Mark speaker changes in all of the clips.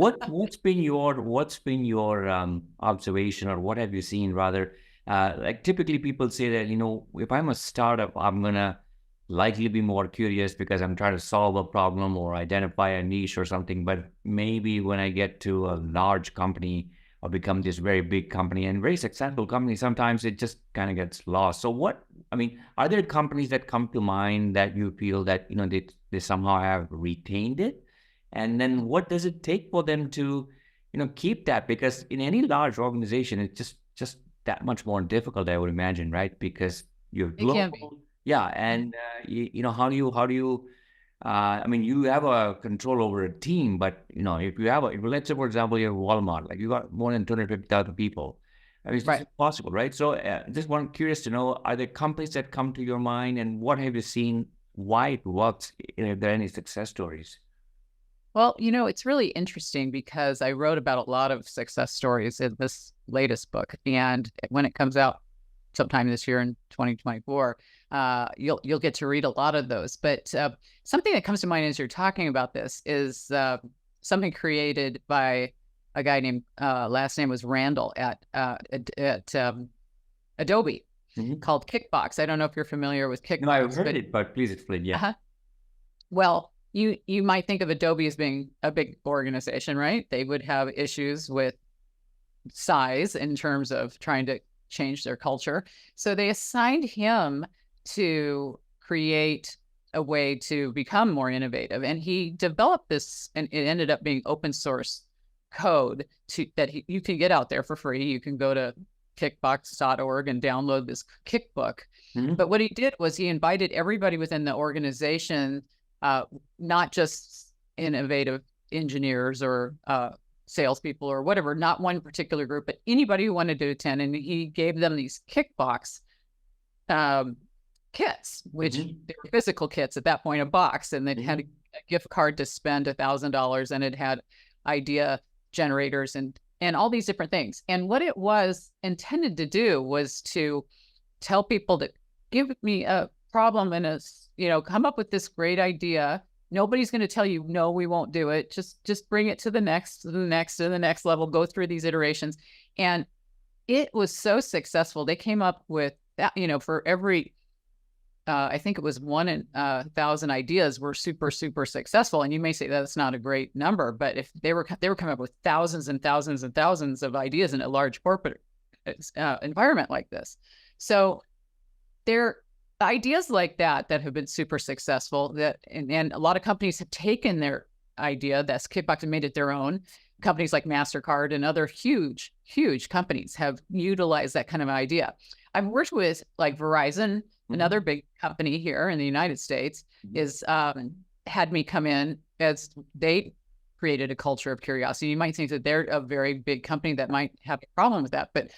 Speaker 1: what's been your observation, or what have you seen rather? Like typically people say that, if I'm a startup, I'm gonna likely be more curious because I'm trying to solve a problem or identify a niche or something. But maybe when I get to a large company or become this very big company and very successful company, sometimes it just kind of gets lost. So are there companies that come to mind that you feel that, they somehow have retained it? And then what does it take for them to, keep that? Because in any large organization, it's just that much more difficult, I would imagine, right? Because you're
Speaker 2: It can be.
Speaker 1: global. Yeah. And, how do you, you have a control over a team, but, if let's say, for example, you have Walmart, like you got more than 250,000 people. It's just
Speaker 2: Right.
Speaker 1: impossible, right? So just one curious to know, are there companies that come to your mind, and what have you seen, why it works, if there are any success stories?
Speaker 2: Well, it's really interesting because I wrote about a lot of success stories in this latest book. And when it comes out sometime this year in 2024, you'll get to read a lot of those. But something that comes to mind as you're talking about this is something created by a guy named last name was Randall at Adobe
Speaker 1: Hmm.
Speaker 2: called Kickbox. I don't know if you're familiar with
Speaker 1: No, I've
Speaker 2: Kickbox,
Speaker 1: heard
Speaker 2: but
Speaker 1: it, but please explain. Yeah.
Speaker 2: uh well, you might think of Adobe as being a big organization, right? They would have issues with size in terms of trying to change their culture. So they assigned him to create a way to become more innovative. And he developed this, and it ended up being open source code you can get out there for free. You can go to kickbox.org and download this kickbook.
Speaker 1: Hmm.
Speaker 2: But what he did was he invited everybody within the organization, not just innovative engineers or salespeople or whatever, not one particular group, but anybody who wanted to attend. And he gave them these kickbox um, kits, which
Speaker 1: Hmm.
Speaker 2: they were physical kits at that point, a box, and it had
Speaker 1: Hmm.
Speaker 2: a gift card to spend $1,000, and it had idea generators and all these different things. And what it was intended to do was to tell people to give me a problem and come up with this great idea. Nobody's going to tell you, no, we won't do it. Just bring it to the next, to the next, to the next level, go through these iterations. And it was so successful. They came up with that, for every, I think it was 1,000 ideas were super, super successful. And you may say that's not a great number, but if they were coming up with thousands and thousands and thousands of ideas in a large corporate environment like this. So there ideas like that have been super successful, and a lot of companies have taken their idea, that's Kickbox, and made it their own. Companies like MasterCard and other huge, huge companies have utilized that kind of idea. I've worked with like Verizon, another
Speaker 1: Hmm.
Speaker 2: big company here in the United States,
Speaker 1: Hmm.
Speaker 2: is had me come in as they created a culture of curiosity. You might think that they're a very big company that might have a problem with that, but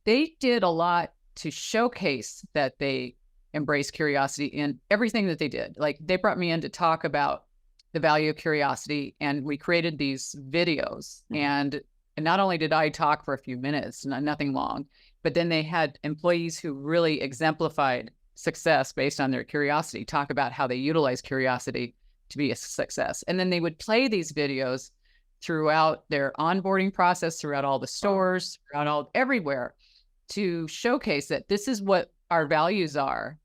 Speaker 2: they did a lot to showcase that they embrace curiosity in everything that they did. Like they brought me in to talk about the value of curiosity, and we created these videos.
Speaker 1: Hmm.
Speaker 2: And not only did I talk for a few minutes, nothing long, but then they had employees who really exemplified success based on their curiosity, talk about how they utilize curiosity to be a success. And then they would play these videos throughout their onboarding process, throughout all the
Speaker 1: Wow.
Speaker 2: stores, throughout everywhere, to showcase that this is what our values are.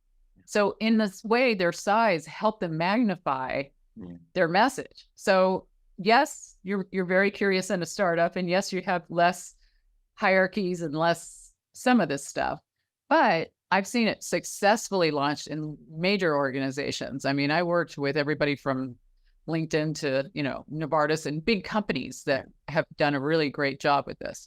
Speaker 2: So in this way, their size helped them magnify
Speaker 1: Yeah.
Speaker 2: their message. So yes, you're very curious in a startup, and yes, you have less hierarchies and less some of this stuff, but I've seen it successfully launched in major organizations. I mean, I worked with everybody from LinkedIn to, Novartis, and big companies that have done a really great job with this.